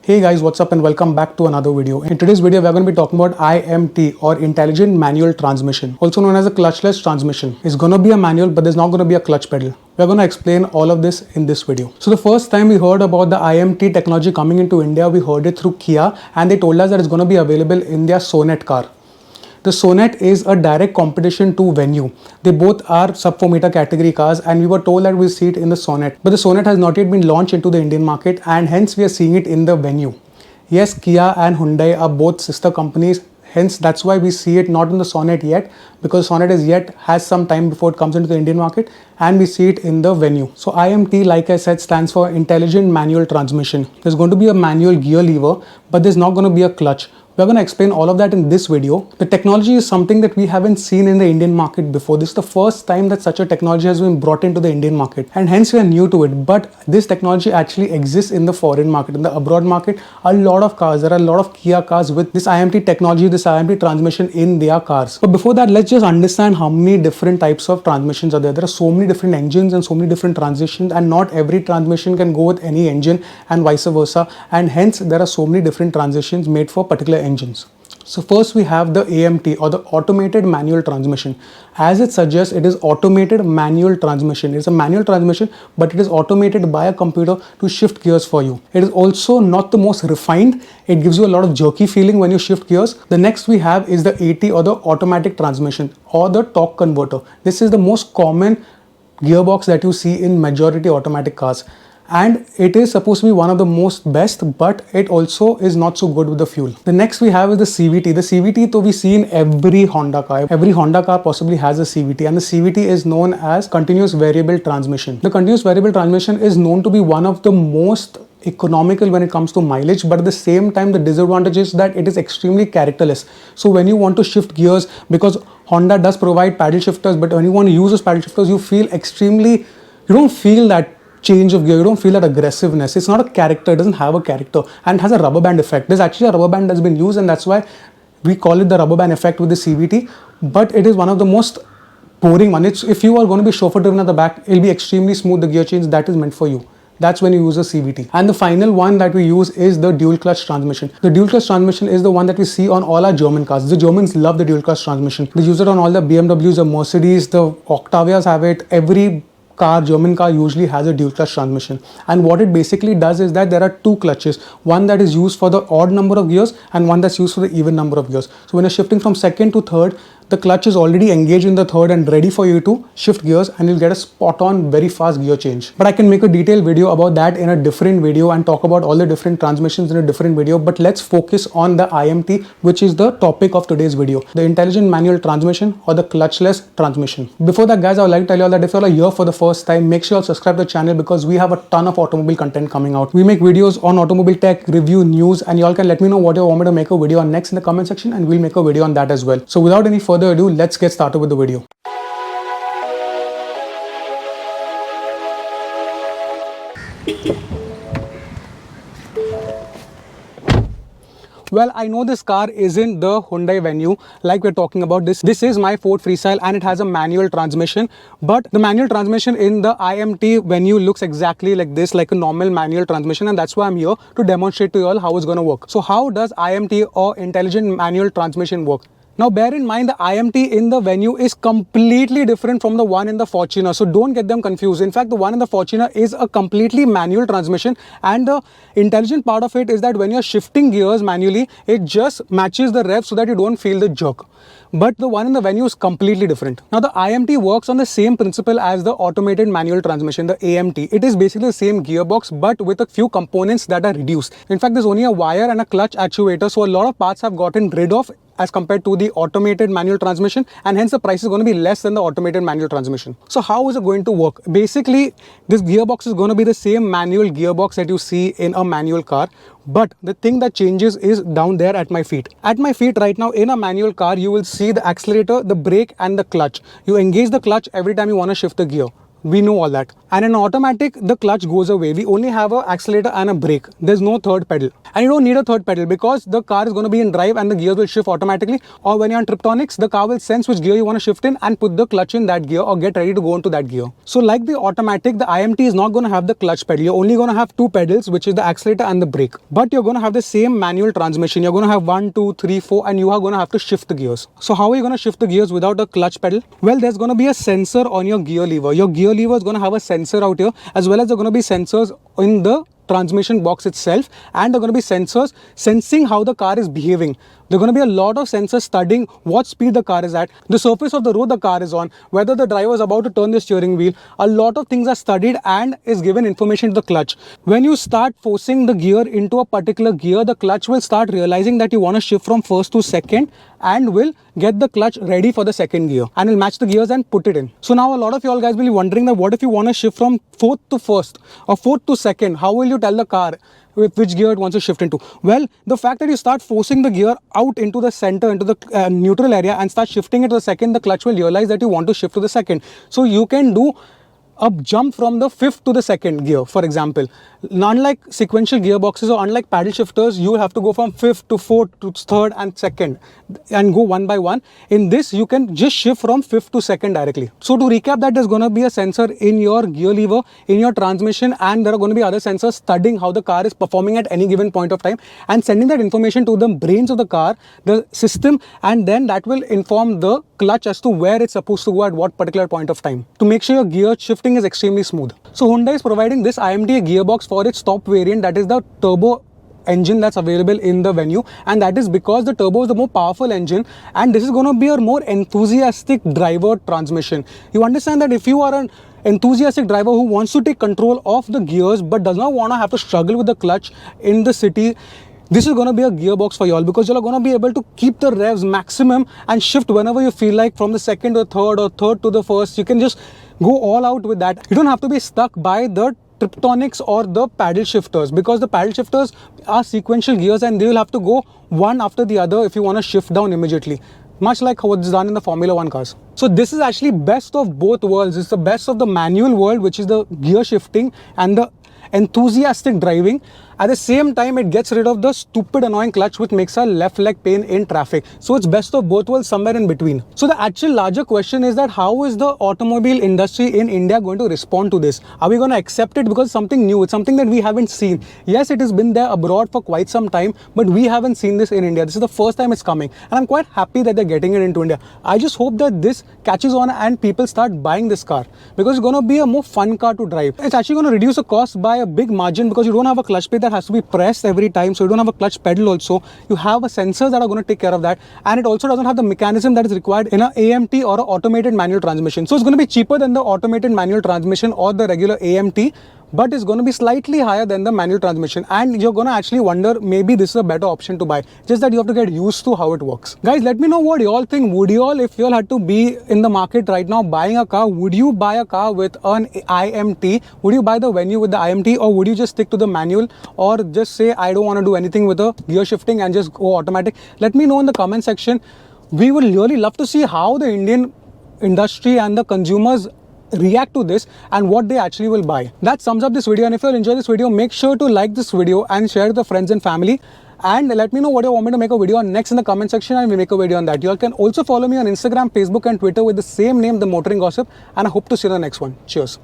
Hey guys, what's up and welcome back to another video. In today's video, we're going to be talking about IMT or Intelligent Manual Transmission, also known as a clutchless transmission. It's going to be a manual, but there's not going to be a clutch pedal. We're going to explain all of this in this video. So the first time we heard about the IMT technology coming into India, we heard it through Kia, and they told us that it's going to be available in their Sonet car. The Sonet is a direct competition to Venue. They both are sub 4 meter category cars, and we were told that we'll see it in the Sonet. But the Sonet has not yet been launched into the Indian market, and hence we are seeing it in the Venue. Yes, Kia and Hyundai are both sister companies. Hence, that's why we see it not in the Sonet yet, because Sonet has some time before it comes into the Indian market, and we see it in the Venue. So IMT, like I said, stands for Intelligent Manual Transmission. There's going to be a manual gear lever, but there's not going to be a clutch. We're going to explain all of that in this video. The technology is something that we haven't seen in the Indian market before. This is the first time that such a technology has been brought into the Indian market, and hence we are new to it. But this technology actually exists in the foreign market. In the abroad market, a lot of cars, there are a lot of Kia cars with this IMT technology, this IMT transmission in their cars. But before that, let's just understand how many different types of transmissions are there. There are so many different engines and so many different transitions, and not every transmission can go with any engine and vice versa. And hence there are so many different transitions made for particular engines. So first we have the AMT or the automated manual transmission. As it suggests, it is automated manual transmission. It's a manual transmission, but it is automated by a computer to shift gears for you. It is also not the most refined. It gives you a lot of jerky feeling when you shift gears. The next we have is the AT or the automatic transmission or the torque converter. This is the most common gearbox that you see in majority automatic cars. And it is supposed to be one of the most best, but it also is not so good with the fuel. The next we have is the CVT. The CVT we see in every Honda car. Every Honda car possibly has a CVT, and the CVT is known as continuous variable transmission. The continuous variable transmission is known to be one of the most economical when it comes to mileage, but at the same time the disadvantage is that it is extremely characterless. So when you want to shift gears, because Honda does provide paddle shifters, but when you want to use those paddle shifters, you don't feel that change of gear, you don't feel that aggressiveness. It's not a character, it doesn't have a character, and it has a rubber band effect. There's actually a rubber band that's been used, and that's why we call it the rubber band effect with the CVT, but it is one of the most boring one. If you are going to be chauffeur driven at the back, it'll be extremely smooth, the gear change that is meant for you. That's when you use a CVT. And the final one that we use is the dual clutch transmission. The dual clutch transmission is the one that we see on all our German cars. The Germans love the dual clutch transmission. They use it on all the BMWs, the Mercedes, the Octavias have it. Every German car usually has a dual clutch transmission, and what it basically does is that there are two clutches, one that is used for the odd number of gears and one that's used for the even number of gears. So when you're shifting from second to third, the clutch is already engaged in the third and ready for you to shift gears, and you'll get a spot on very fast gear change. But I can make a detailed video about that in a different video and talk about all the different transmissions in a different video. But let's focus on the IMT, which is the topic of today's video, the intelligent manual transmission or the clutchless transmission. Before that, guys, I would like to tell you all that if you're here for the first time, make sure you subscribe to the channel, because we have a ton of automobile content coming out. We make videos on automobile tech, review, news, and y'all can let me know what you want me to make a video on next in the comment section, and we'll make a video on that as well. So without any further ado, let's get started with the video. Well, I know this car isn't the Hyundai Venue like we're talking about. This is my Ford Freestyle, and it has a manual transmission, but the manual transmission in the IMT Venue looks exactly like this, like a normal manual transmission, and that's why I'm here to demonstrate to you all how it's going to work. So how does IMT or intelligent manual transmission work? Now bear in mind, the IMT in the Venue is completely different from the one in the Fortuner, so don't get them confused. In fact, the one in the Fortuner is a completely manual transmission, and the intelligent part of it is that when you're shifting gears manually, it just matches the rev so that you don't feel the jerk. But the one in the Venue is completely different. Now the IMT works on the same principle as the automated manual transmission, the AMT. It is basically the same gearbox, but with a few components that are reduced. In fact, there's only a wire and a clutch actuator, so a lot of parts have gotten rid of as compared to the automated manual transmission, and hence the price is going to be less than the automated manual transmission. So how is it going to work? Basically, this gearbox is going to be the same manual gearbox that you see in a manual car, but the thing that changes is down there at my feet. At my feet right now in a manual car, you will see the accelerator, the brake and the clutch. You engage the clutch every time you want to shift the gear. We know all that. And in automatic, the clutch goes away. We only have an accelerator and a brake. There's no third pedal. And you don't need a third pedal because the car is going to be in drive and the gears will shift automatically. Or when you're on Triptonics, the car will sense which gear you want to shift in and put the clutch in that gear or get ready to go into that gear. So like the automatic, the IMT is not going to have the clutch pedal. You're only going to have two pedals, which is the accelerator and the brake. But you're going to have the same manual transmission. You're going to have 1, 2, 3, 4, and you are going to have to shift the gears. So how are you going to shift the gears without a clutch pedal? Well, there's going to be a sensor on your gear lever. Your gear lever is going to have a sensor out here, as well as there are going to be sensors in the transmission box itself, and there are going to be sensors sensing how the car is behaving. There are going to be a lot of sensors studying what speed the car is at, the surface of the road the car is on, whether the driver is about to turn the steering wheel. A lot of things are studied and is given information to the clutch. When you start forcing the gear into a particular gear, the clutch will start realizing that you want to shift from first to second and will get the clutch ready for the second gear and will match the gears and put it in. So now a lot of you all guys will be wondering that what if you want to shift from fourth to first or fourth to second? How will you tell the car with which gear it wants to shift into? Well, the fact that you start forcing the gear out into the center, into the neutral area and start shifting it to the second, the clutch will realize that you want to shift to the second. So you can do a jump from the fifth to the second gear, for example. Unlike sequential gearboxes or unlike paddle shifters, you have to go from fifth to fourth to third and second and go one by one. In this, you can just shift from fifth to second directly. So to recap that, there's going to be a sensor in your gear lever, in your transmission, and there are going to be other sensors studying how the car is performing at any given point of time and sending that information to the brains of the car, the system, and then that will inform the clutch as to where it's supposed to go at what particular point of time to make sure your gear shifting is extremely smooth. So Hyundai is providing this IMT gearbox for its top variant, that is the turbo engine that's available in the Venue, and that is because the turbo is the more powerful engine and this is going to be a more enthusiastic driver transmission. You understand that if you are an enthusiastic driver who wants to take control of the gears but does not want to have to struggle with the clutch in the city, this is going to be a gearbox for you all, because you're going to be able to keep the revs maximum and shift whenever you feel like, from the second to the third or third to the first. You can just go all out with that. You don't have to be stuck by the Triptonics or the paddle shifters, because the paddle shifters are sequential gears and they will have to go one after the other if you want to shift down immediately, much like what's done in the Formula 1 cars. So this is actually best of both worlds. It's the best of the manual world, which is the gear shifting and the enthusiastic driving. At the same time, it gets rid of the stupid annoying clutch which makes a left leg pain in traffic. So it's best of both worlds, somewhere in between. So the actual larger question is that how is the automobile industry in India going to respond to this? Are we going to accept it because it's something new? It's something that we haven't seen. Yes, it has been there abroad for quite some time, but we haven't seen this in India. This is the first time it's coming, and I'm quite happy that they're getting it into India. I just hope that this catches on and people start buying this car, because it's going to be a more fun car to drive. It's actually going to reduce the cost by a big margin, because you don't have a clutch plate that has to be pressed every time, so you don't have a clutch pedal also. You have a sensors that are going to take care of that, and it also doesn't have the mechanism that is required in an AMT or an automated manual transmission. So it's going to be cheaper than the automated manual transmission or the regular AMT, but it's going to be slightly higher than the manual transmission, and you're going to actually wonder maybe this is a better option to buy. Just that you have to get used to how it works. Guys, let me know what you all think. Would you all, if you all had to be in the market right now buying a car, would you buy a car with an IMT? Would you buy the Venue with the IMT, or would you just stick to the manual, or just say I don't want to do anything with the gear shifting and just go automatic? Let me know in the comment section. We would really love to see how the Indian industry and the consumers react to this and what they actually will buy. That sums up this video, and if you all enjoy this video, make sure to like this video and share it with friends and family, and let me know what you want me to make a video on next in the comment section, and we make a video on that. You all can also follow me on Instagram, Facebook and Twitter with the same name, The Motoring Gossip, and I hope to see you in the next one. Cheers.